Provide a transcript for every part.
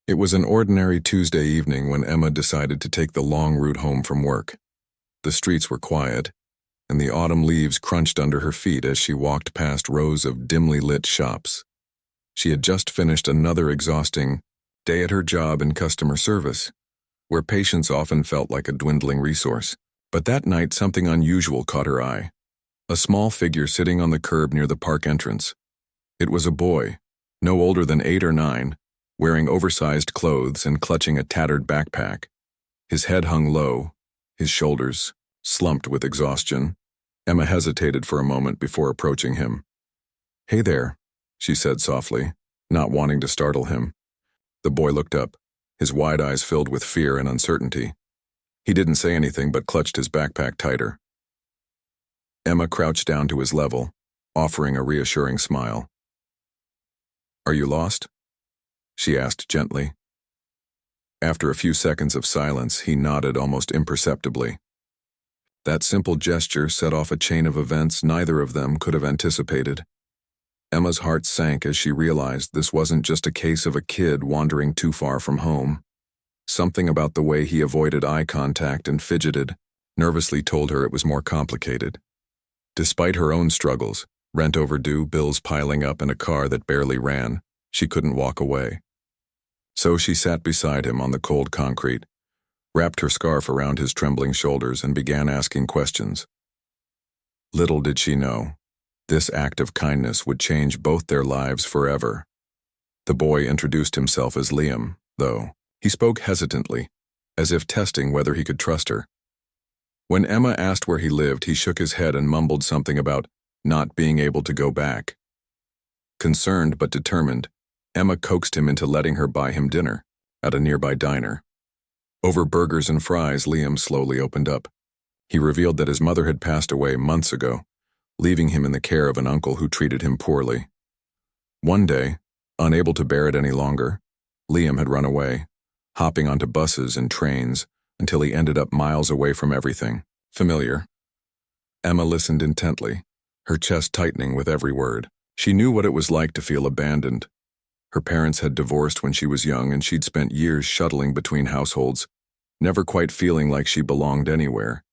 It was an ordinary Tuesday evening when Emma decided to take the long route home from work. The streets were quiet, and the autumn leaves crunched under her feet as she walked past rows of dimly lit shops. She had just finished another exhausting day at her job in customer service, where patience often felt like a dwindling resource. But that night something unusual caught her eye. A small figure sitting on the curb near the park entrance. It was a boy, no older than 8 or 9, wearing oversized clothes and clutching a tattered backpack. His head hung low, his shoulders slumped with exhaustion. Emma hesitated for a moment before approaching him. "Hey there," she said softly, not wanting to startle him. The boy looked up, his wide eyes filled with fear and uncertainty. He didn't say anything but clutched his backpack tighter. Emma crouched down to his level, offering a reassuring smile. "Are you lost?" she asked gently. After a few seconds of silence, he nodded almost imperceptibly. That simple gesture set off a chain of events neither of them could have anticipated. Emma's heart sank as she realized this wasn't just a case of a kid wandering too far from home. Something about the way he avoided eye contact and fidgeted nervously told her it was more complicated. Despite her own struggles, rent overdue, bills piling up, and a car that barely ran, she couldn't walk away. So she sat beside him on the cold concrete, wrapped her scarf around his trembling shoulders, and began asking questions. Little did she know, this act of kindness would change both their lives forever. The boy introduced himself as Liam, though. He spoke hesitantly, as if testing whether he could trust her. When Emma asked where he lived, he shook his head and mumbled something about not being able to go back. Concerned but determined, Emma coaxed him into letting her buy him dinner at a nearby diner. Over burgers and fries, Liam slowly opened up. He revealed that his mother had passed away months ago, leaving him in the care of an uncle who treated him poorly. One day, unable to bear it any longer, Liam had run away, hopping onto buses and trains until he ended up miles away from everything familiar. Emma listened intently, her chest tightening with every word. She knew what it was like to feel abandoned. Her parents had divorced when she was young, and she'd spent years shuttling between households, never quite feeling like she belonged anywhere.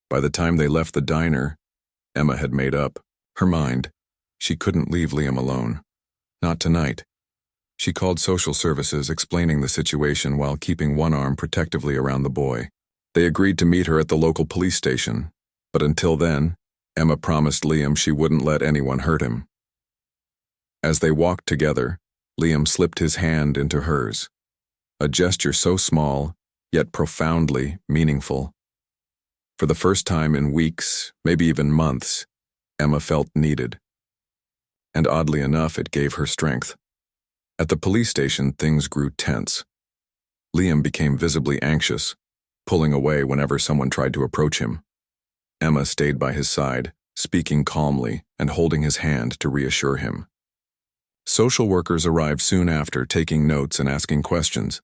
By the time they left the diner, Emma had made up her mind. She couldn't leave Liam alone. Not tonight. She called social services, explaining the situation while keeping one arm protectively around the boy. They agreed to meet her at the local police station, but until then, Emma promised Liam she wouldn't let anyone hurt him. As they walked together, Liam slipped his hand into hers, a gesture so small, yet profoundly meaningful. For the first time in weeks, maybe even months, Emma felt needed. And oddly enough, it gave her strength. At the police station, things grew tense. Liam became visibly anxious, pulling away whenever someone tried to approach him. Emma stayed by his side, speaking calmly and holding his hand to reassure him. Social workers arrived soon after, taking notes and asking questions.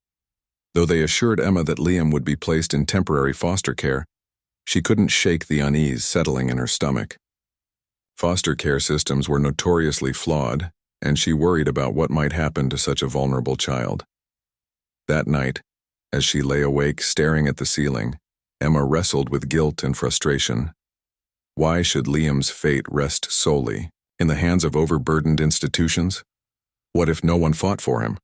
Though they assured Emma that Liam would be placed in temporary foster care, she couldn't shake the unease settling in her stomach. Foster care systems were notoriously flawed, and she worried about what might happen to such a vulnerable child. That night, as she lay awake staring at the ceiling, Emma wrestled with guilt and frustration. Why should Liam's fate rest solely in the hands of overburdened institutions? What if no one fought for him?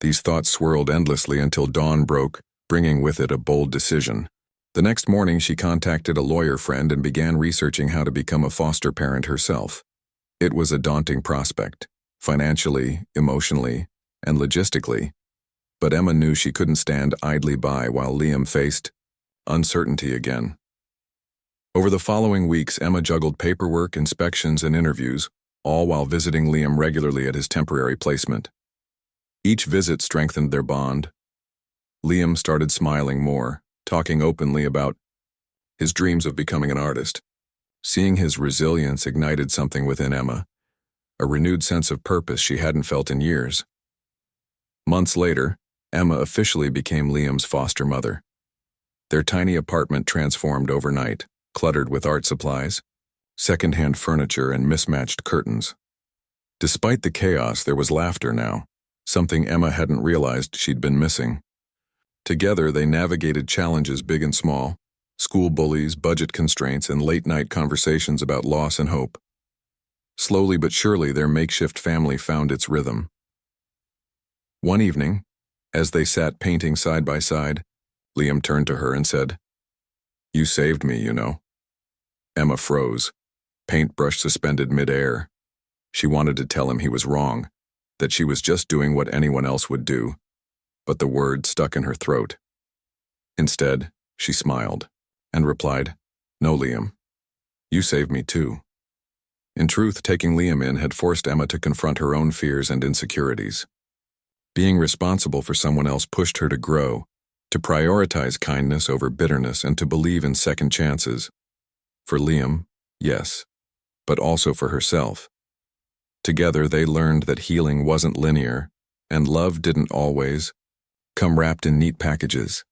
These thoughts swirled endlessly until dawn broke, bringing with it a bold decision. The next morning, she contacted a lawyer friend and began researching how to become a foster parent herself. It was a daunting prospect, financially, emotionally, and logistically, but Emma knew she couldn't stand idly by while Liam faced uncertainty again. Over the following weeks, Emma juggled paperwork, inspections, and interviews, all while visiting Liam regularly at his temporary placement. Each visit strengthened their bond. Liam started smiling more, talking openly about his dreams of becoming an artist. Seeing his resilience ignited something within Emma, a renewed sense of purpose she hadn't felt in years. Months later, Emma officially became Liam's foster mother. Their tiny apartment transformed overnight, cluttered with art supplies, secondhand furniture, and mismatched curtains. Despite the chaos, there was laughter now, something Emma hadn't realized she'd been missing. Together, they navigated challenges big and small, school bullies, budget constraints, and late-night conversations about loss and hope. Slowly but surely, their makeshift family found its rhythm. One evening, as they sat painting side by side, Liam turned to her and said, "You saved me, you know." Emma froze, paintbrush suspended mid-air. She wanted to tell him he was wrong, that she was just doing what anyone else would do, but the word stuck in her throat. Instead, she smiled and replied, "No, Liam, you saved me too." In truth, taking Liam in had forced Emma to confront her own fears and insecurities. Being responsible for someone else pushed her to grow, to prioritize kindness over bitterness, and to believe in second chances. For Liam, yes, but also for herself. Together, they learned that healing wasn't linear, and love didn't always come wrapped in neat packages.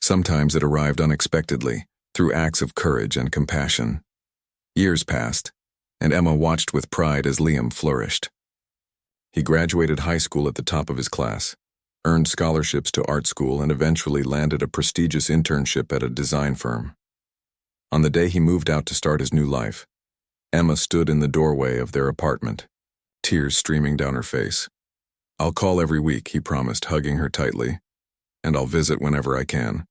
Sometimes it arrived unexpectedly, through acts of courage and compassion. Years passed, and Emma watched with pride as Liam flourished. He graduated high school at the top of his class, earned scholarships to art school, and eventually landed a prestigious internship at a design firm. On the day he moved out to start his new life, Emma stood in the doorway of their apartment, tears streaming down her face. "I'll call every week," he promised, hugging her tightly, "and I'll visit whenever I can."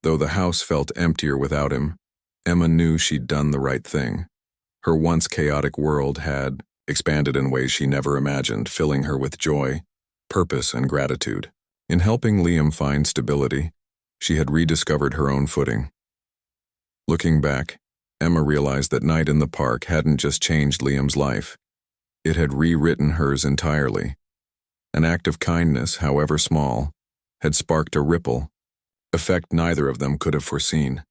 Though the house felt emptier without him, Emma knew she'd done the right thing. Her once chaotic world had expanded in ways she never imagined, filling her with joy, purpose, and gratitude. In helping Liam find stability, she had rediscovered her own footing. Looking back, Emma realized that night in the park hadn't just changed Liam's life. It had rewritten hers entirely. An act of kindness, however small, had sparked a ripple, effect neither of them could have foreseen.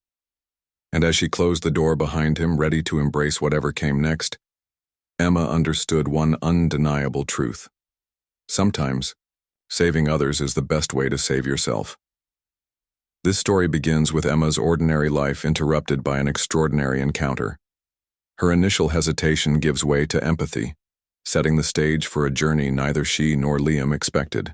And as she closed the door behind him, ready to embrace whatever came next, Emma understood one undeniable truth. Sometimes, saving others is the best way to save yourself. This story begins with Emma's ordinary life interrupted by an extraordinary encounter. Her initial hesitation gives way to empathy, setting the stage for a journey neither she nor Liam expected.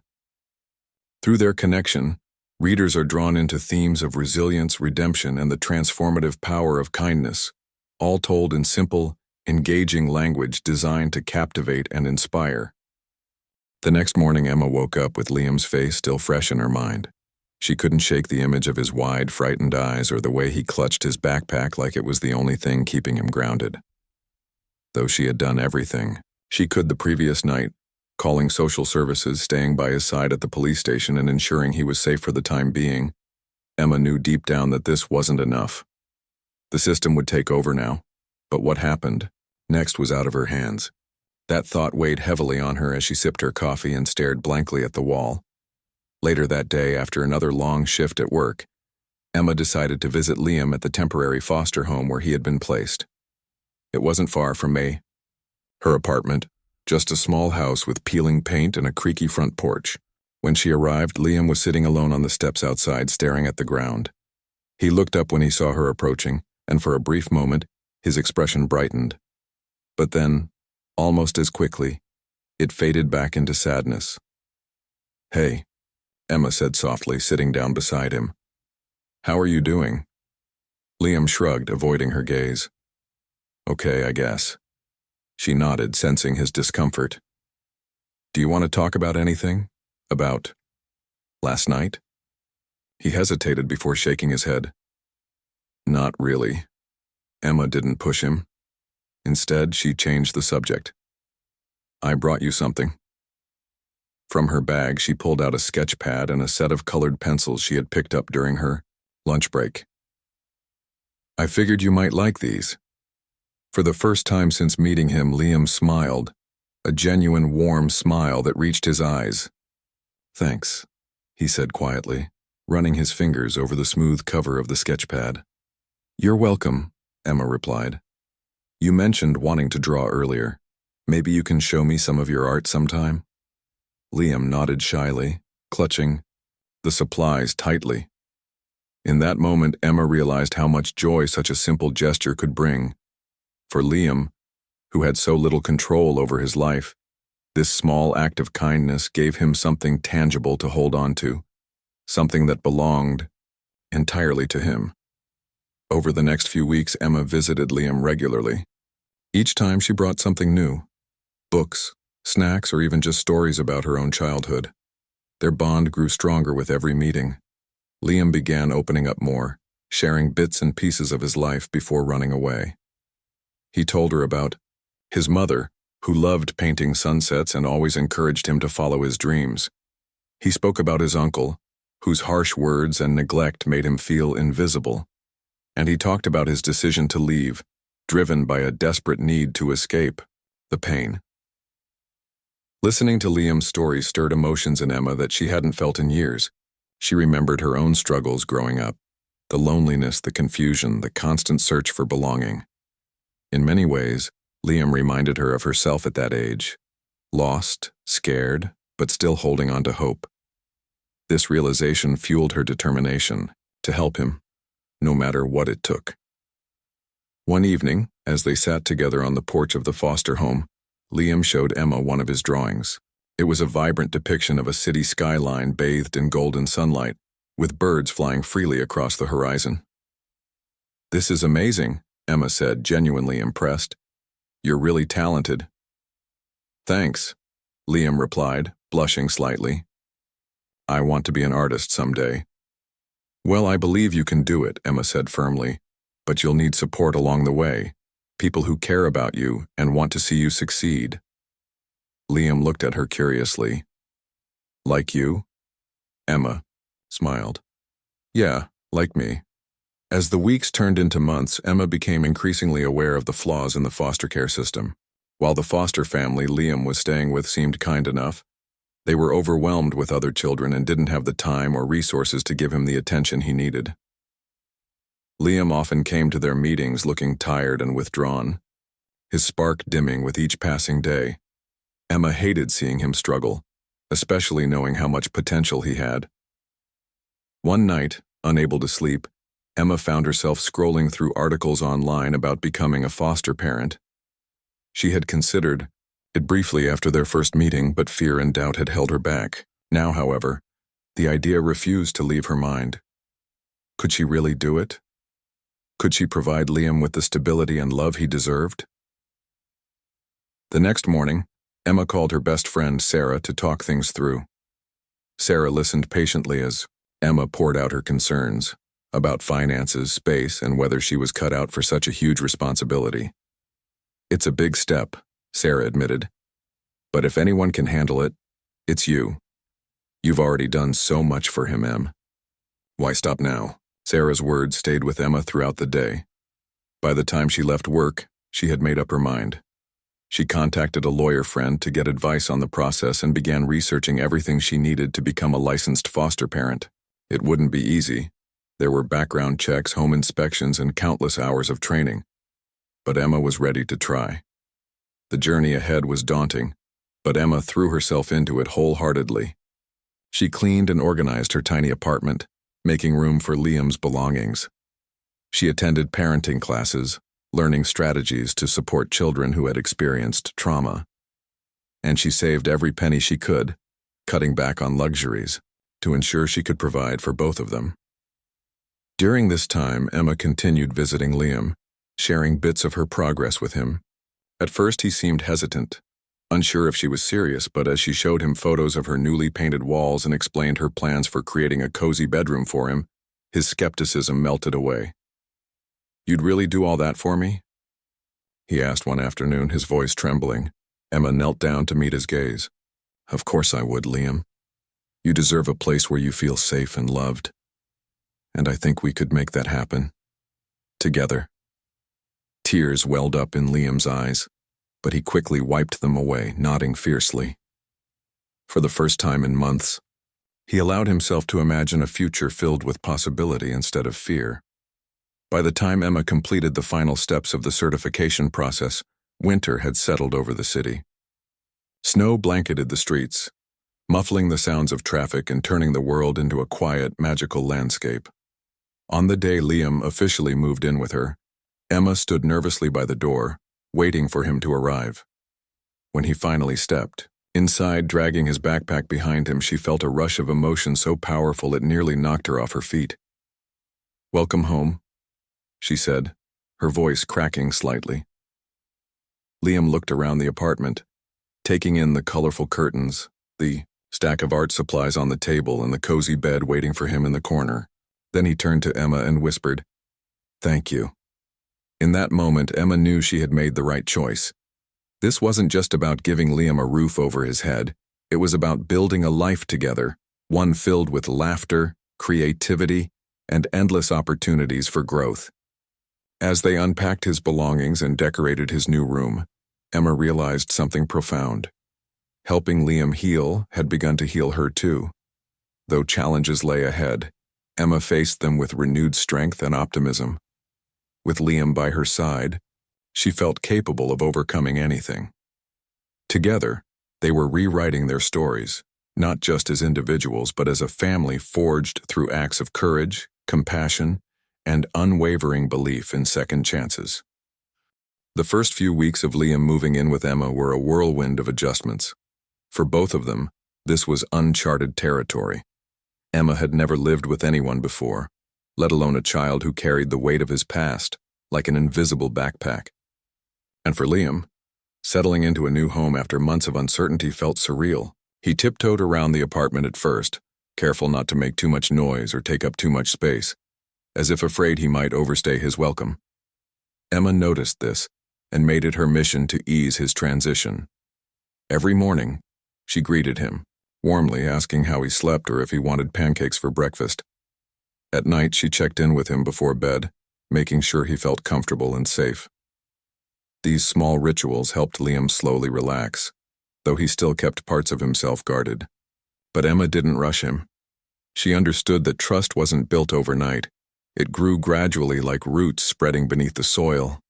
Through their connection, readers are drawn into themes of resilience, redemption, and the transformative power of kindness, all told in simple, engaging language designed to captivate and inspire. The next morning, Emma woke up with Liam's face still fresh in her mind. She couldn't shake the image of his wide, frightened eyes or the way he clutched his backpack like it was the only thing keeping him grounded. Though she had done everything she could the previous night, calling social services, staying by his side at the police station, and ensuring he was safe for the time being, Emma knew deep down that this wasn't enough. The system would take over now, but what happened next was out of her hands. That thought weighed heavily on her as she sipped her coffee and stared blankly at the wall. Later that day, after another long shift at work, Emma decided to visit Liam at the temporary foster home where he had been placed. It wasn't far from her apartment, just a small house with peeling paint and a creaky front porch. When she arrived, Liam was sitting alone on the steps outside, staring at the ground. He looked up when he saw her approaching, and for a brief moment, his expression brightened. But then, almost as quickly, it faded back into sadness. "Hey," Emma said softly, sitting down beside him. "How are you doing?" Liam shrugged, avoiding her gaze. "Okay, I guess." She nodded, sensing his discomfort. "Do you want to talk about anything? About last night?" He hesitated before shaking his head. "Not really." Emma didn't push him. Instead, she changed the subject. "I brought you something." From her bag, she pulled out a sketch pad and a set of colored pencils she had picked up during her lunch break. "I figured you might like these." For the first time since meeting him, Liam smiled, a genuine warm smile that reached his eyes. "Thanks," he said quietly, running his fingers over the smooth cover of the sketch pad. "You're welcome," Emma replied. "You mentioned wanting to draw earlier. Maybe you can show me some of your art sometime?" Liam nodded shyly, clutching the supplies tightly. In that moment, Emma realized how much joy such a simple gesture could bring. For Liam, who had so little control over his life, This small act of kindness gave him something tangible to hold on to, something that belonged entirely to him. Over the next few weeks, Emma visited Liam regularly. Each time she brought something new, books, snacks, or even just stories about her own childhood. Their bond grew stronger with every meeting. Liam began opening up more, sharing bits and pieces of his life before running away. He told her about his mother, who loved painting sunsets and always encouraged him to follow his dreams. He spoke about his uncle, whose harsh words and neglect made him feel invisible. And he talked about his decision to leave, driven by a desperate need to escape the pain. Listening to Liam's story stirred emotions in Emma that she hadn't felt in years. She remembered her own struggles growing up, the loneliness, the confusion, the constant search for belonging. In many ways, Liam reminded her of herself at that age, lost, scared, but still holding on to hope. This realization fueled her determination to help him, no matter what it took. One evening, as they sat together on the porch of the foster home, Liam showed Emma one of his drawings. It was a vibrant depiction of a city skyline bathed in golden sunlight, with birds flying freely across the horizon. "This is amazing," Emma said, genuinely impressed. "You're really talented." "Thanks," Liam replied, blushing slightly. "I want to be an artist someday." "Well, I believe you can do it," Emma said firmly, "but you'll need support along the way, people who care about you and want to see you succeed." Liam looked at her curiously. "Like you?" Emma smiled. "Yeah, like me." As the weeks turned into months, Emma became increasingly aware of the flaws in the foster care system. While the foster family Liam was staying with seemed kind enough, they were overwhelmed with other children and didn't have the time or resources to give him the attention he needed. Liam often came to their meetings looking tired and withdrawn, his spark dimming with each passing day. Emma hated seeing him struggle, especially knowing how much potential he had. One night, unable to sleep, Emma found herself scrolling through articles online about becoming a foster parent. She had considered it briefly after their first meeting, but fear and doubt had held her back. Now, however, the idea refused to leave her mind. Could she really do it? Could she provide Liam with the stability and love he deserved? The next morning, Emma called her best friend Sarah to talk things through. Sarah listened patiently as Emma poured out her concerns about finances, space, and whether she was cut out for such a huge responsibility. "It's a big step," Sarah admitted. "But if anyone can handle it, it's you. You've already done so much for him, Em. Why stop now?" Sarah's words stayed with Emma throughout the day. By the time she left work, she had made up her mind. She contacted a lawyer friend to get advice on the process and began researching everything she needed to become a licensed foster parent. It wouldn't be easy. There were background checks, home inspections, and countless hours of training. But Emma was ready to try. The journey ahead was daunting, but Emma threw herself into it wholeheartedly. She cleaned and organized her tiny apartment, making room for Liam's belongings. She attended parenting classes, learning strategies to support children who had experienced trauma. And she saved every penny she could, cutting back on luxuries, to ensure she could provide for both of them. During this time, Emma continued visiting Liam, sharing bits of her progress with him. At first, he seemed hesitant, unsure if she was serious, but as she showed him photos of her newly painted walls and explained her plans for creating a cozy bedroom for him, his skepticism melted away. "You'd really do all that for me?" he asked one afternoon, his voice trembling. Emma knelt down to meet his gaze. "Of course I would, Liam. You deserve a place where you feel safe and loved. And I think we could make that happen. Together." Tears welled up in Liam's eyes, but he quickly wiped them away, nodding fiercely. For the first time in months, he allowed himself to imagine a future filled with possibility instead of fear. By the time Emma completed the final steps of the certification process, winter had settled over the city. Snow blanketed the streets, muffling the sounds of traffic and turning the world into a quiet, magical landscape. On the day Liam officially moved in with her, Emma stood nervously by the door, waiting for him to arrive. When he finally stepped, Inside, dragging his backpack behind him, she felt a rush of emotion so powerful it nearly knocked her off her feet. "Welcome home," she said, her voice cracking slightly. Liam looked around the apartment, taking in the colorful curtains, the stack of art supplies on the table, and the cozy bed waiting for him in the corner. Then he turned to Emma and whispered, "Thank you." In that moment, Emma knew she had made the right choice. This wasn't just about giving Liam a roof over his head. It was about building a life together, one filled with laughter, creativity, and endless opportunities for growth. As they unpacked his belongings and decorated his new room, Emma realized something profound. Helping Liam heal had begun to heal her too. Though challenges lay ahead, Emma faced them with renewed strength and optimism. With Liam by her side, she felt capable of overcoming anything. Together, they were rewriting their stories, not just as individuals, but as a family forged through acts of courage, compassion, and unwavering belief in second chances. The first few weeks of Liam moving in with Emma were a whirlwind of adjustments. For both of them, this was uncharted territory. Emma had never lived with anyone before, let alone a child who carried the weight of his past like an invisible backpack. And for Liam, settling into a new home after months of uncertainty felt surreal. He tiptoed around the apartment at first, careful not to make too much noise or take up too much space, as if afraid he might overstay his welcome. Emma noticed this and made it her mission to ease his transition. Every morning, she greeted him, warmly asking how he slept or if he wanted pancakes for breakfast. At night, she checked in with him before bed, making sure he felt comfortable and safe. These small rituals helped Liam slowly relax, though he still kept parts of himself guarded. But Emma didn't rush him. She understood that trust wasn't built overnight. It grew gradually like roots spreading beneath the soil.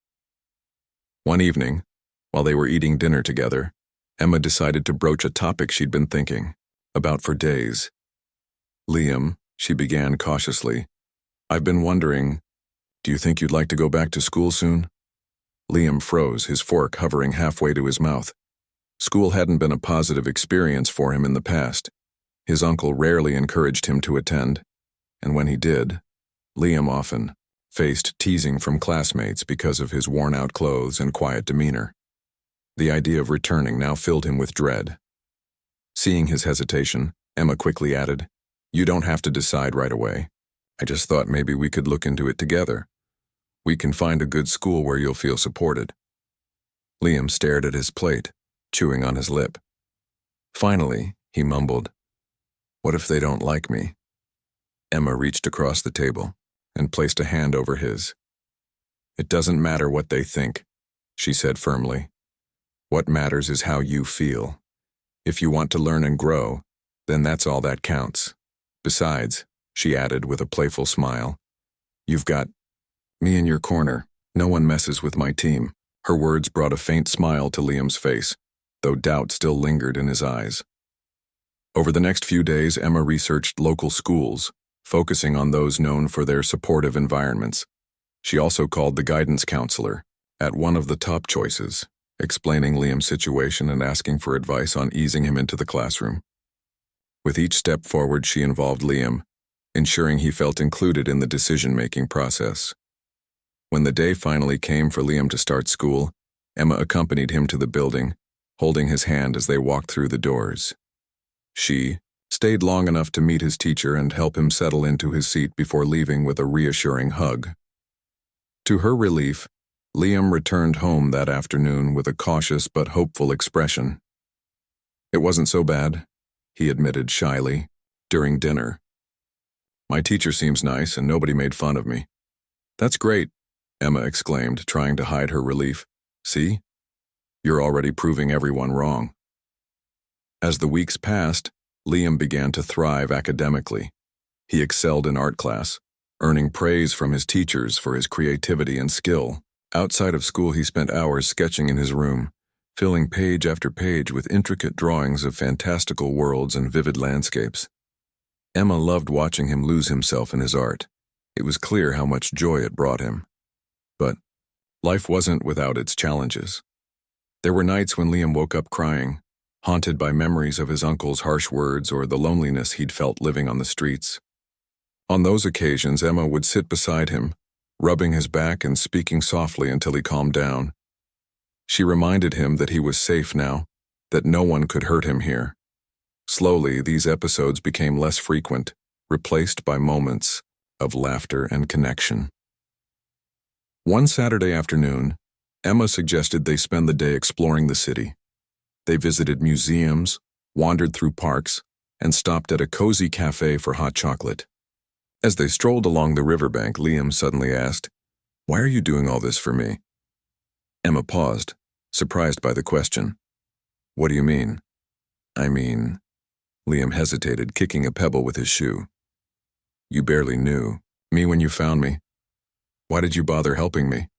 One evening, while they were eating dinner together, Emma decided to broach a topic she'd been thinking about for days. "Liam," she began cautiously, "I've been wondering, do you think you'd like to go back to school soon?" Liam froze, his fork hovering halfway to his mouth. School hadn't been a positive experience for him in the past. His uncle rarely encouraged him to attend, and when he did, Liam often faced teasing from classmates because of his worn-out clothes and quiet demeanor. The idea of returning now filled him with dread. Seeing his hesitation, Emma quickly added, "You don't have to decide right away. I just thought maybe we could look into it together. We can find a good school where you'll feel supported." Liam stared at his plate, chewing on his lip. Finally, he mumbled, "What if they don't like me?" Emma reached across the table and placed a hand over his. "It doesn't matter what they think," she said firmly. "What matters is how you feel. If you want to learn and grow, then that's all that counts. Besides," she added with a playful smile, "you've got me in your corner. No one messes with my team." Her words brought a faint smile to Liam's face, though doubt still lingered in his eyes. Over the next few days, Emma researched local schools, focusing on those known for their supportive environments. She also called the guidance counselor, at one of the top choices, explaining Liam's situation and asking for advice on easing him into the classroom. With each step forward, she involved Liam, ensuring he felt included in the decision-making process. When the day finally came for Liam to start school, Emma accompanied him to the building, holding his hand as they walked through the doors. She stayed long enough to meet his teacher and help him settle into his seat before leaving with a reassuring hug. To her relief, Liam returned home that afternoon with a cautious but hopeful expression. "It wasn't so bad," he admitted shyly, during dinner. "My teacher seems nice and nobody made fun of me." "That's great," Emma exclaimed, trying to hide her relief. "See? You're already proving everyone wrong." As the weeks passed, Liam began to thrive academically. He excelled in art class, earning praise from his teachers for his creativity and skill. Outside of school, he spent hours sketching in his room, filling page after page with intricate drawings of fantastical worlds and vivid landscapes. Emma loved watching him lose himself in his art. It was clear how much joy it brought him. But life wasn't without its challenges. There were nights when Liam woke up crying, haunted by memories of his uncle's harsh words or the loneliness he'd felt living on the streets. On those occasions, Emma would sit beside him, rubbing his back and speaking softly until he calmed down. She reminded him that he was safe now, that no one could hurt him here. Slowly, these episodes became less frequent, replaced by moments of laughter and connection. One Saturday afternoon, Emma suggested they spend the day exploring the city. They visited museums, wandered through parks, and stopped at a cozy cafe for hot chocolate. As they strolled along the riverbank, Liam suddenly asked, "Why are you doing all this for me?" Emma paused, surprised by the question. "What do you mean?" "I mean," Liam hesitated, kicking a pebble with his shoe. "You barely knew me when you found me. Why did you bother helping me?"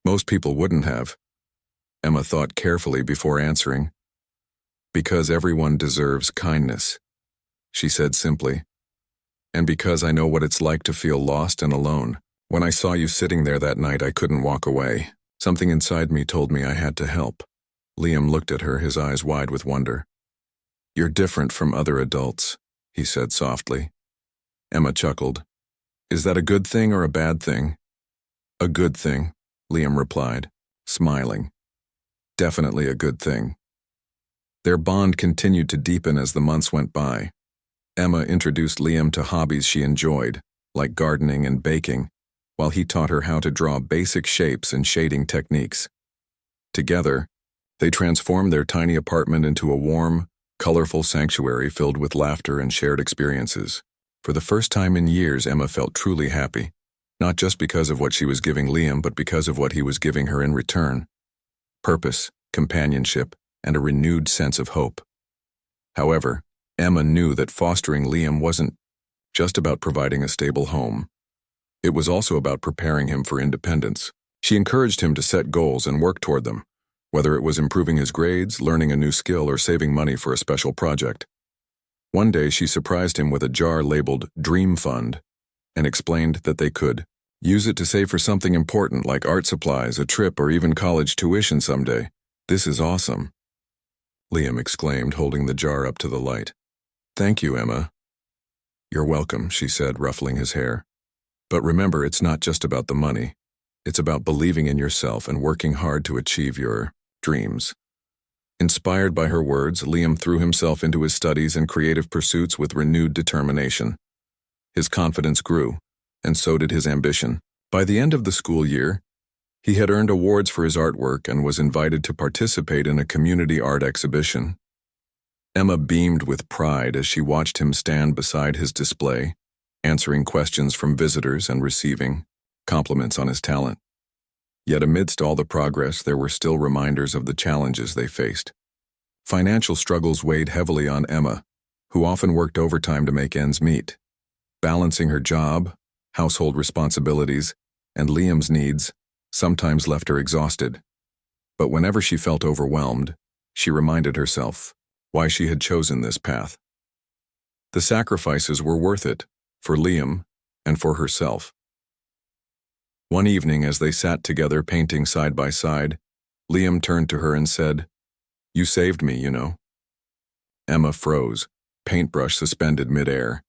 Most people wouldn't have. Emma thought carefully before answering. "Because everyone deserves kindness," she said simply. "And because I know what it's like to feel lost and alone. When I saw you sitting there that night, I couldn't walk away. Something inside me told me I had to help." Liam looked at her, his eyes wide with wonder. "You're different from other adults," he said softly. Emma chuckled. "Is that a good thing or a bad thing?" "A good thing," Liam replied, smiling. "Definitely a good thing." Their bond continued to deepen as the months went by. Emma introduced Liam to hobbies she enjoyed, like gardening and baking, while he taught her how to draw basic shapes and shading techniques. Together, they transformed their tiny apartment into a warm, colorful sanctuary filled with laughter and shared experiences. For the first time in years, Emma felt truly happy, not just because of what she was giving Liam, but because of what he was giving her in return. Purpose, companionship, and a renewed sense of hope. However, Emma knew that fostering Liam wasn't just about providing a stable home. It was also about preparing him for independence. She encouraged him to set goals and work toward them, whether it was improving his grades, learning a new skill, or saving money for a special project. One day, she surprised him with a jar labeled Dream Fund and explained that they could use it to save for something important like art supplies, a trip, or even college tuition someday. "This is awesome," Liam exclaimed, holding the jar up to the light. "Thank you, Emma." "You're welcome," she said, ruffling his hair. "But remember, it's not just about the money. It's about believing in yourself and working hard to achieve your dreams." Inspired by her words, Liam threw himself into his studies and creative pursuits with renewed determination. His confidence grew, and so did his ambition. By the end of the school year, he had earned awards for his artwork and was invited to participate in a community art exhibition. Emma beamed with pride as she watched him stand beside his display, answering questions from visitors and receiving compliments on his talent. Yet amidst all the progress, there were still reminders of the challenges they faced. Financial struggles weighed heavily on Emma, who often worked overtime to make ends meet. Balancing her job, household responsibilities, and Liam's needs sometimes left her exhausted. But whenever she felt overwhelmed, she reminded herself why she had chosen this path. The sacrifices were worth it, for Liam and for herself. One evening, as they sat together painting side by side, Liam turned to her and said, "You saved me, you know." Emma froze, paintbrush suspended midair.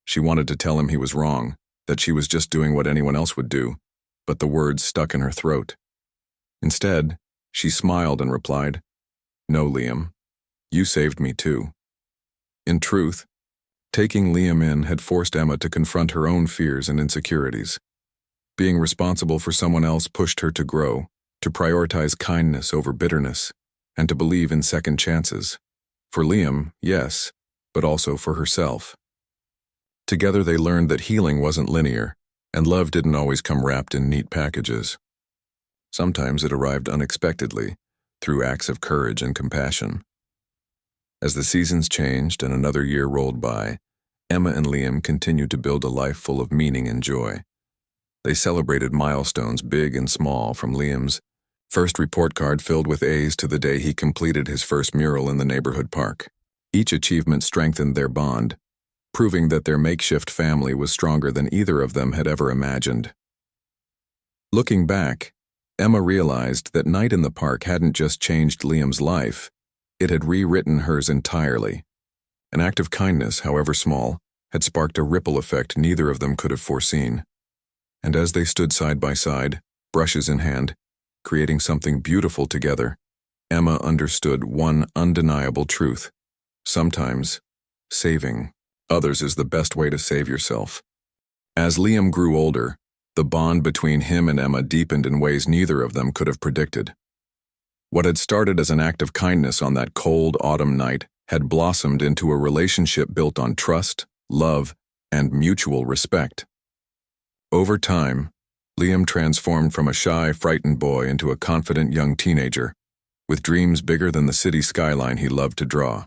She wanted to tell him he was wrong, that she was just doing what anyone else would do, but the words stuck in her throat. Instead, she smiled and replied, "No, Liam, you saved me too." In truth, taking Liam in had forced Emma to confront her own fears and insecurities. Being responsible for someone else pushed her to grow, to prioritize kindness over bitterness, and to believe in second chances. For Liam, yes, but also for herself. Together they learned that healing wasn't linear, and love didn't always come wrapped in neat packages. Sometimes it arrived unexpectedly, through acts of courage and compassion. As the seasons changed and another year rolled by, Emma and Liam continued to build a life full of meaning and joy. They celebrated milestones big and small, from Liam's first report card filled with A's to the day he completed his first mural in the neighborhood park. Each achievement strengthened their bond, proving that their makeshift family was stronger than either of them had ever imagined. Looking back, Emma realized that night in the park hadn't just changed Liam's life, It had rewritten hers entirely. An act of kindness, however small, had sparked a ripple effect neither of them could have foreseen. And as they stood side by side, brushes in hand, creating something beautiful together, Emma understood one undeniable truth. Sometimes, saving others is the best way to save yourself. As Liam grew older, the bond between him and Emma deepened in ways neither of them could have predicted. What had started as an act of kindness on that cold autumn night had blossomed into a relationship built on trust, love, and mutual respect. Over time, Liam transformed from a shy, frightened boy into a confident young teenager, with dreams bigger than the city skyline he loved to draw.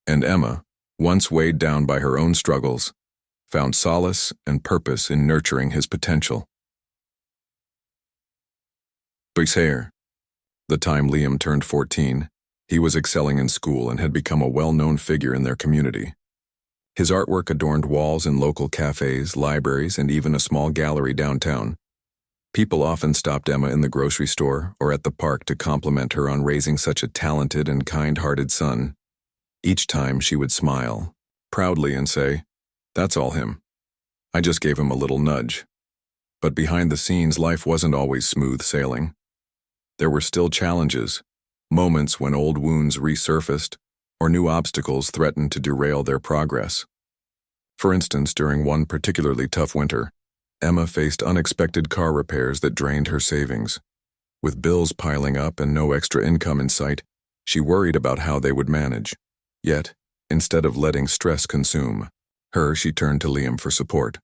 And Emma, once weighed down by her own struggles, found solace and purpose in nurturing his potential. Here, the time Liam turned 14, he was excelling in school and had become a well-known figure in their community. His artwork adorned walls in local cafes, libraries, and even a small gallery downtown. People often stopped Emma in the grocery store or at the park to compliment her on raising such a talented and kind-hearted son. Each time she would smile, proudly, and say, "That's all him. I just gave him a little nudge." But behind the scenes, life wasn't always smooth sailing. There were still challenges, moments when old wounds resurfaced or new obstacles threatened to derail their progress. For instance, during one particularly tough winter, Emma faced unexpected car repairs that drained her savings. With bills piling up and no extra income in sight, she worried about how they would manage. Yet, instead of letting stress consume her, she turned to Liam for support.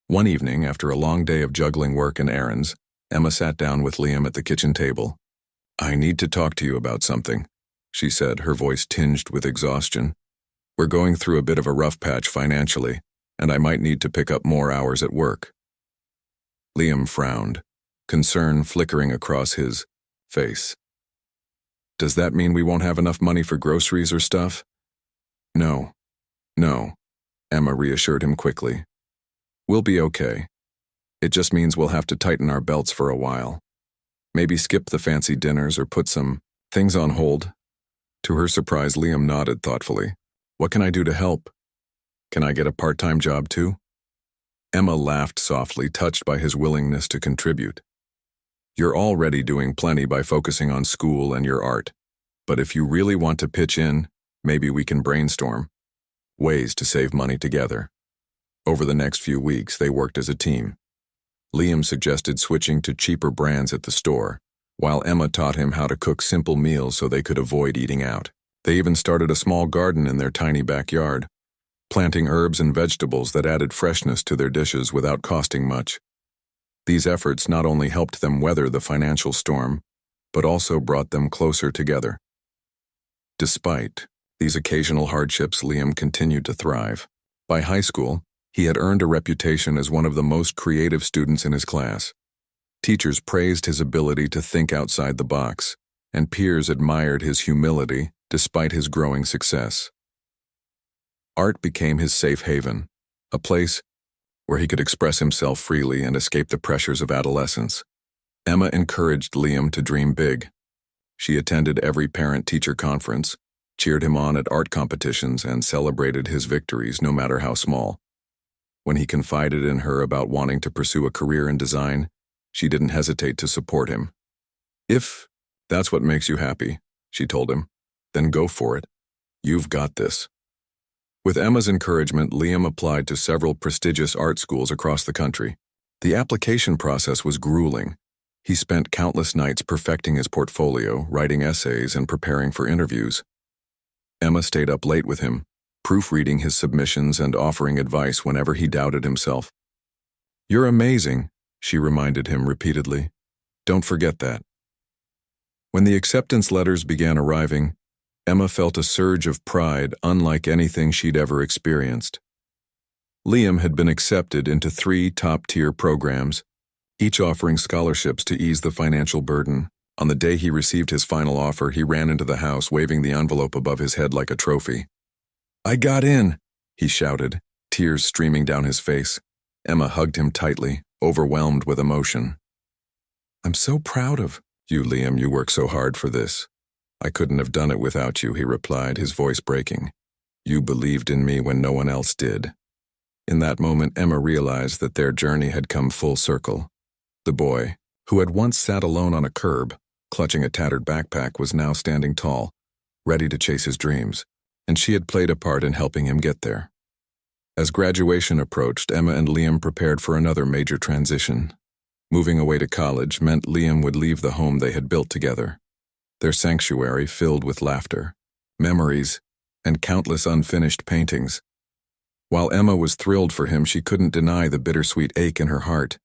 One evening, after a long day of juggling work and errands, Emma sat down with Liam at the kitchen table. "I need to talk to you about something," she said, her voice tinged with exhaustion. "We're going through a bit of a rough patch financially, and I might need to pick up more hours at work." Liam frowned, concern flickering across his face. "Does that mean we won't have enough money for groceries or stuff?" No, Emma reassured him quickly. "We'll be okay. It just means we'll have to tighten our belts for a while. Maybe skip the fancy dinners or put some things on hold." To her surprise, Liam nodded thoughtfully. "What can I do to help? Can I get a part-time job too?" Emma laughed softly, touched by his willingness to contribute. "You're already doing plenty by focusing on school and your art. But if you really want to pitch in, maybe we can brainstorm ways to save money together." Over the next few weeks, they worked as a team. Liam suggested switching to cheaper brands at the store, while Emma taught him how to cook simple meals so they could avoid eating out. They even started a small garden in their tiny backyard, planting herbs and vegetables that added freshness to their dishes without costing much. These efforts not only helped them weather the financial storm, but also brought them closer together. Despite these occasional hardships, Liam continued to thrive. By high school, he had earned a reputation as one of the most creative students in his class. Teachers praised his ability to think outside the box, and peers admired his humility despite his growing success. Art became his safe haven, a place where he could express himself freely and escape the pressures of adolescence. Emma encouraged Liam to dream big. She attended every parent-teacher conference, cheered him on at art competitions, and celebrated his victories no matter how small. When he confided in her about wanting to pursue a career in design, she didn't hesitate to support him. "If that's what makes you happy," she told him, "then go for it. You've got this." With Emma's encouragement, Liam applied to several prestigious art schools across the country. The application process was grueling. He spent countless nights perfecting his portfolio, writing essays, and preparing for interviews. Emma stayed up late with him, proofreading his submissions and offering advice whenever he doubted himself. "You're amazing," she reminded him repeatedly. "Don't forget that." When the acceptance letters began arriving, Emma felt a surge of pride unlike anything she'd ever experienced. Liam had been accepted into 3 top-tier programs, each offering scholarships to ease the financial burden. On the day he received his final offer, he ran into the house, waving the envelope above his head like a trophy. "I got in," he shouted, tears streaming down his face. Emma hugged him tightly, overwhelmed with emotion. "I'm so proud of you, Liam. You worked so hard for this. I couldn't have done it without you, he replied, his voice breaking. You believed in me when no one else did. In that moment, Emma realized that their journey had come full circle. The boy, who had once sat alone on a curb, clutching a tattered backpack, was now standing tall, ready to chase his dreams, and she had played a part in helping him get there. As graduation approached, Emma and Liam prepared for another major transition. Moving away to college meant Liam would leave the home they had built together, their sanctuary filled with laughter, memories, and countless unfinished paintings. While Emma was thrilled for him, she couldn't deny the bittersweet ache in her heart.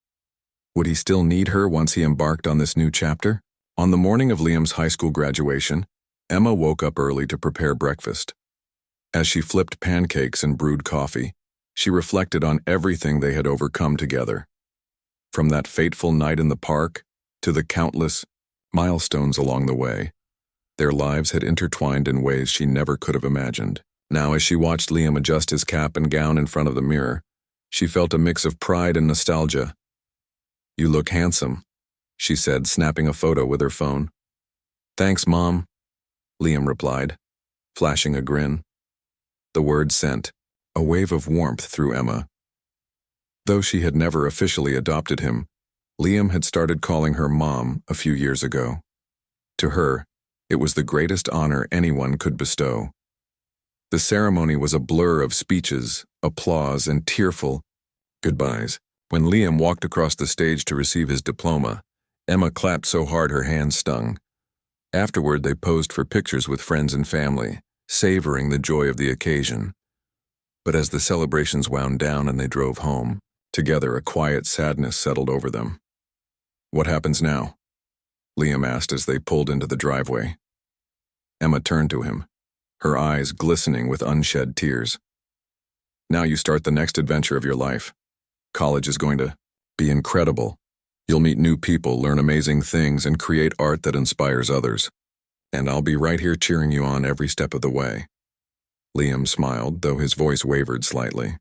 Would he still need her once he embarked on this new chapter? On the morning of Liam's high school graduation, Emma woke up early to prepare breakfast. As she flipped pancakes and brewed coffee, she reflected on everything they had overcome together. From that fateful night in the park to the countless milestones along the way, their lives had intertwined in ways she never could have imagined. Now, as she watched Liam adjust his cap and gown in front of the mirror, she felt a mix of pride and nostalgia. You look handsome, she said, snapping a photo with her phone. Thanks, Mom, Liam replied, flashing a grin. The word sent a wave of warmth through Emma. Though she had never officially adopted him, Liam had started calling her Mom a few years ago. To her, it was the greatest honor anyone could bestow. The ceremony was a blur of speeches, applause, and tearful goodbyes. When Liam walked across the stage to receive his diploma, Emma clapped so hard her hands stung. Afterward, they posed for pictures with friends and family, savoring the joy of the occasion. But as the celebrations wound down and they drove home, together a quiet sadness settled over them. What happens now? Liam asked as they pulled into the driveway. Emma turned to him, her eyes glistening with unshed tears. Now you start the next adventure of your life. College is going to be incredible. You'll meet new people, learn amazing things, and create art that inspires others. And I'll be right here cheering you on every step of the way. Liam smiled, though his voice wavered slightly.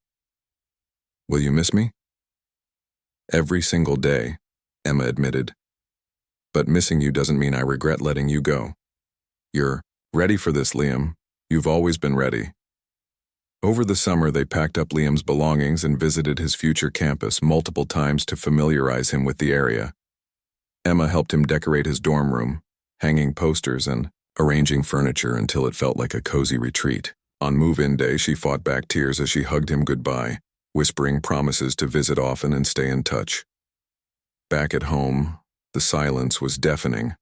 Will you miss me? Every single day, Emma admitted. But missing you doesn't mean I regret letting you go. You're ready for this, Liam. You've always been ready. Over the summer, they packed up Liam's belongings and visited his future campus multiple times to familiarize him with the area. Emma helped him decorate his dorm room, hanging posters and arranging furniture until it felt like a cozy retreat. On move-in day, she fought back tears as she hugged him goodbye, whispering promises to visit often and stay in touch. Back at home, the silence was deafening.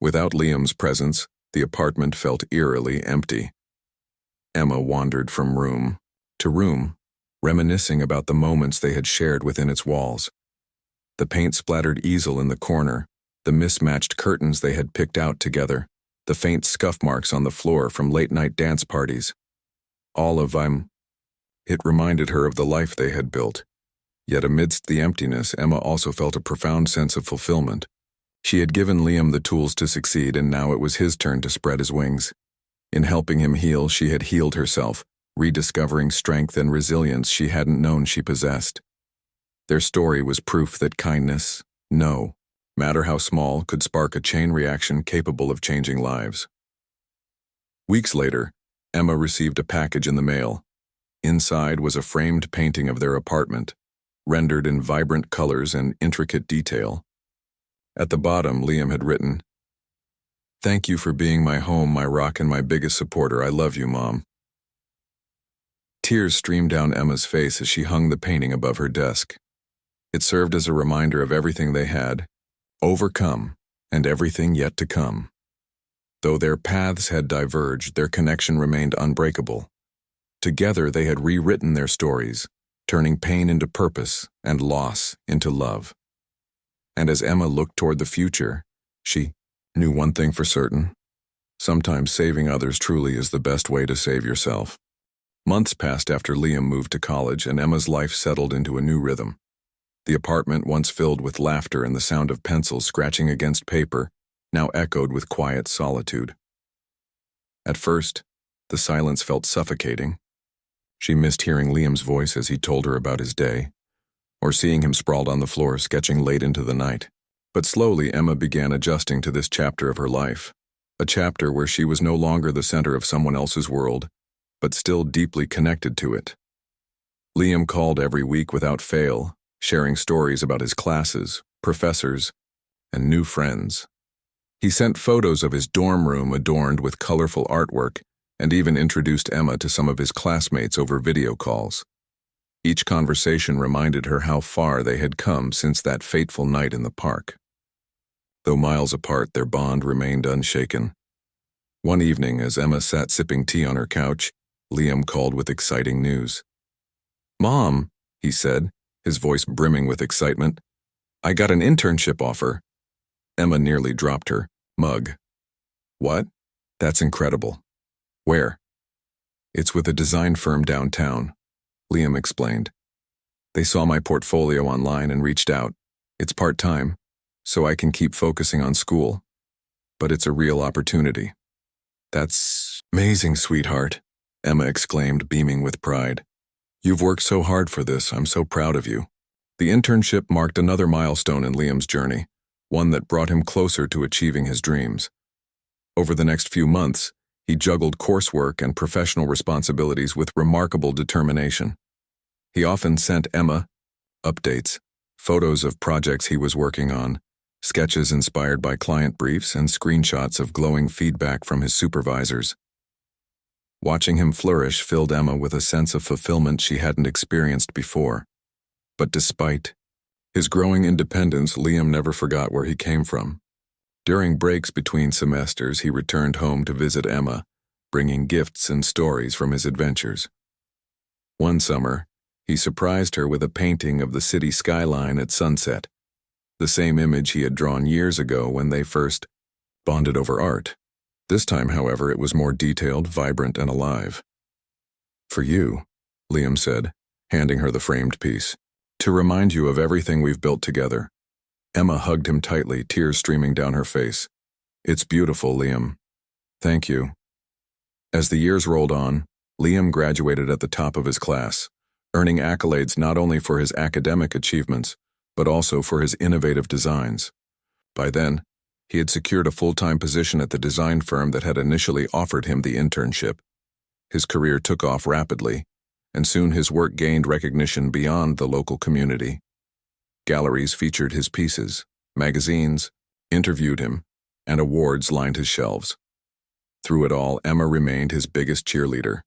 Without Liam's presence, the apartment felt eerily empty. Emma wandered from room to room, reminiscing about the moments they had shared within its walls. The paint-splattered easel in the corner, the mismatched curtains they had picked out together, the faint scuff marks on the floor from late-night dance parties. It reminded her of the life they had built. Yet amidst the emptiness, Emma also felt a profound sense of fulfillment. She had given Liam the tools to succeed, and now it was his turn to spread his wings. In helping him heal, she had healed herself, rediscovering strength and resilience she hadn't known she possessed. Their story was proof that kindness, no matter how small, could spark a chain reaction capable of changing lives. Weeks later, Emma received a package in the mail. Inside was a framed painting of their apartment, rendered in vibrant colors and intricate detail. At the bottom, Liam had written, "Thank you for being my home, my rock, and my biggest supporter. I love you, Mom." Tears streamed down Emma's face as she hung the painting above her desk. It served as a reminder of everything they had overcome and everything yet to come. Though their paths had diverged, their connection remained unbreakable. Together, they had rewritten their stories, turning pain into purpose and loss into love. And as Emma looked toward the future, she knew one thing for certain: sometimes saving others truly is the best way to save yourself. Months passed after Liam moved to college, and Emma's life settled into a new rhythm. The apartment, once filled with laughter and the sound of pencils scratching against paper, now echoed with quiet solitude. At first, the silence felt suffocating. She missed hearing Liam's voice as he told her about his day, or seeing him sprawled on the floor sketching late into the night. But slowly, Emma began adjusting to this chapter of her life. a chapter where she was no longer the center of someone else's world, but still deeply connected to it. Liam called every week without fail, sharing stories about his classes, professors, and new friends. He sent photos of his dorm room adorned with colorful artwork and even introduced Emma to some of his classmates over video calls. Each conversation reminded her how far they had come since that fateful night in the park. Though miles apart, their bond remained unshaken. One evening, as Emma sat sipping tea on her couch, Liam called with exciting news. "Mom," he said, his voice brimming with excitement, "I got an internship offer." Emma nearly dropped her mug. "What? That's incredible. Where?" "It's with a design firm downtown," Liam explained. "They saw my portfolio online and reached out. It's part-time, so I can keep focusing on school. But it's a real opportunity." "That's amazing, sweetheart," Emma exclaimed, beaming with pride. "You've worked so hard for this. I'm so proud of you." The internship marked another milestone in Liam's journey, one that brought him closer to achieving his dreams. Over the next few months, he juggled coursework and professional responsibilities with remarkable determination. He often sent Emma updates, photos of projects he was working on, sketches inspired by client briefs, and screenshots of glowing feedback from his supervisors. Watching him flourish filled Emma with a sense of fulfillment she hadn't experienced before. But despite his growing independence, Liam never forgot where he came from. During breaks between semesters, he returned home to visit Emma, bringing gifts and stories from his adventures. One summer, he surprised her with a painting of the city skyline at sunset, the same image he had drawn years ago when they first bonded over art. This time, however, it was more detailed, vibrant, and alive. "For you," Liam said, handing her the framed piece, "to remind you of everything we've built together." Emma hugged him tightly, tears streaming down her face. "It's beautiful, Liam. Thank you." As the years rolled on, Liam graduated at the top of his class, earning accolades not only for his academic achievements, but also for his innovative designs. By then, he had secured a full-time position at the design firm that had initially offered him the internship. His career took off rapidly, and soon his work gained recognition beyond the local community. Galleries featured his pieces, magazines interviewed him, and awards lined his shelves. Through it all, Emma remained his biggest cheerleader.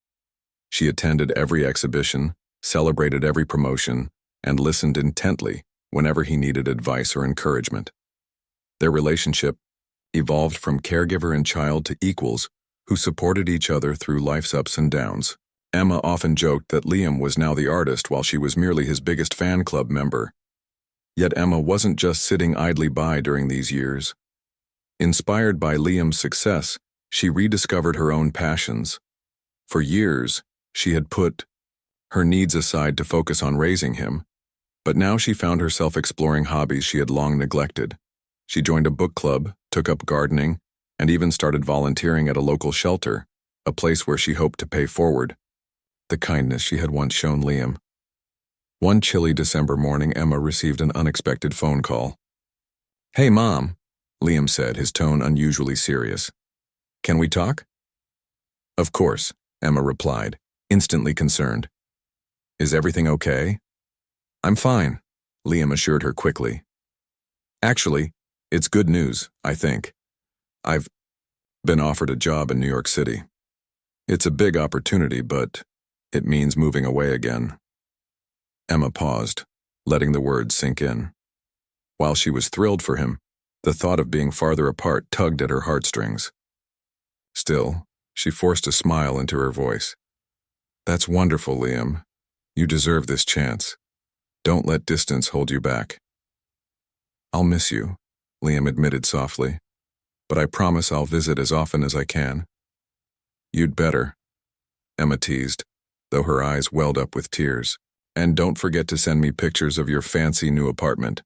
She attended every exhibition, celebrated every promotion, and listened intently whenever he needed advice or encouragement. Their relationship evolved from caregiver and child to equals who supported each other through life's ups and downs. Emma often joked that Liam was now the artist while she was merely his biggest fan club member. Yet Emma wasn't just sitting idly by during these years. Inspired by Liam's success, she rediscovered her own passions. For years, she had put her needs aside to focus on raising him, but now she found herself exploring hobbies she had long neglected. She joined a book club, took up gardening, and even started volunteering at a local shelter, a place where she hoped to pay forward the kindness she had once shown Liam. One chilly December morning, Emma received an unexpected phone call. "Hey, Mom," Liam said, his tone unusually serious. "Can we talk?" "Of course," Emma replied, instantly concerned. "Is everything okay?" "I'm fine," Liam assured her quickly. "Actually, it's good news, I think. I've been offered a job in New York City. It's a big opportunity, but it means moving away again." Emma paused, letting the words sink in. While she was thrilled for him, the thought of being farther apart tugged at her heartstrings. Still, she forced a smile into her voice. "That's wonderful, Liam. You deserve this chance. Don't let distance hold you back." "I'll miss you," Liam admitted softly, "but I promise I'll visit as often as I can." "You'd better," Emma teased, though her eyes welled up with tears. "And don't forget to send me pictures of your fancy new apartment."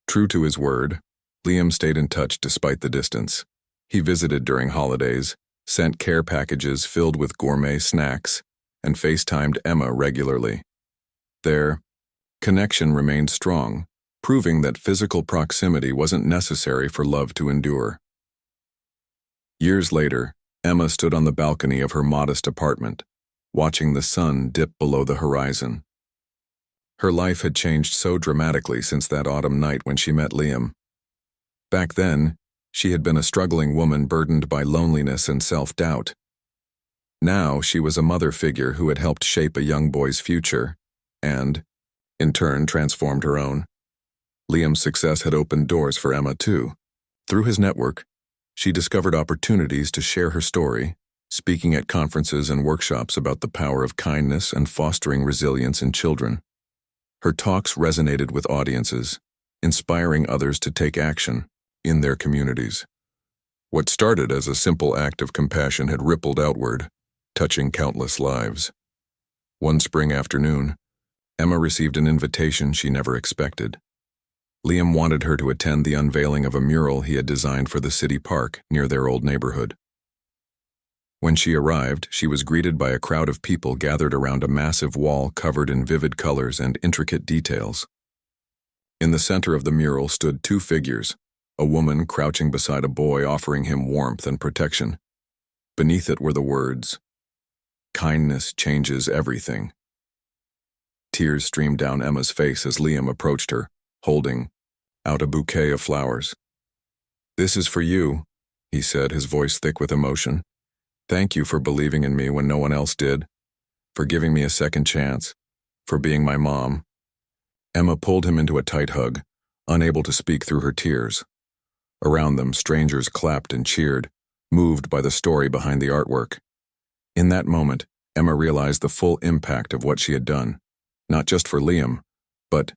True to his word, Liam stayed in touch despite the distance. He visited during holidays, sent care packages filled with gourmet snacks, and FaceTimed Emma regularly. Their connection remained strong, proving that physical proximity wasn't necessary for love to endure. Years later, Emma stood on the balcony of her modest apartment, watching the sun dip below the horizon. Her life had changed so dramatically since that autumn night when she met Liam. Back then, she had been a struggling woman burdened by loneliness and self-doubt. Now she was a mother figure who had helped shape a young boy's future, and, in turn, transformed her own. Liam's success had opened doors for Emma too. Through his network, she discovered opportunities to share her story, speaking at conferences and workshops about the power of kindness and fostering resilience in children. Her talks resonated with audiences, inspiring others to take action in their communities. What started as a simple act of compassion had rippled outward, touching countless lives. One spring afternoon, Emma received an invitation she never expected. Liam wanted her to attend the unveiling of a mural he had designed for the city park near their old neighborhood. When she arrived, she was greeted by a crowd of people gathered around a massive wall covered in vivid colors and intricate details. In the center of the mural stood two figures, a woman crouching beside a boy offering him warmth and protection. Beneath it were the words, "Kindness changes everything." Tears streamed down Emma's face as Liam approached her, holding out a bouquet of flowers. "This is for you," he said, his voice thick with emotion. "Thank you for believing in me when no one else did, for giving me a second chance, for being my mom." Emma pulled him into a tight hug, unable to speak through her tears. Around them, strangers clapped and cheered, moved by the story behind the artwork. In that moment, Emma realized the full impact of what she had done, not just for Liam, but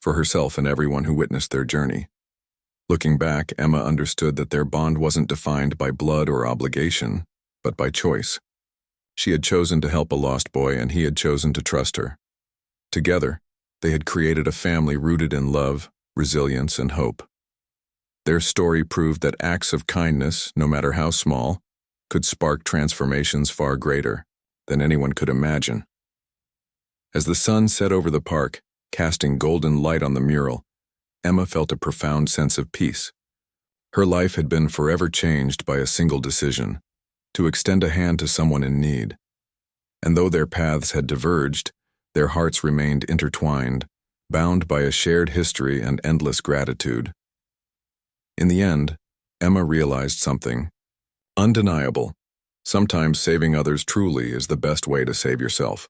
for herself and everyone who witnessed their journey. Looking back, Emma understood that their bond wasn't defined by blood or obligation, but by choice. She had chosen to help a lost boy, and he had chosen to trust her. Together, they had created a family rooted in love, resilience, and hope. Their story proved that acts of kindness, no matter how small, could spark transformations far greater than anyone could imagine. As the sun set over the park, casting golden light on the mural, Emma felt a profound sense of peace. Her life had been forever changed by a single decision: to extend a hand to someone in need. And though their paths had diverged, their hearts remained intertwined, bound by a shared history and endless gratitude. In the end, Emma realized something undeniable. Sometimes saving others truly is the best way to save yourself.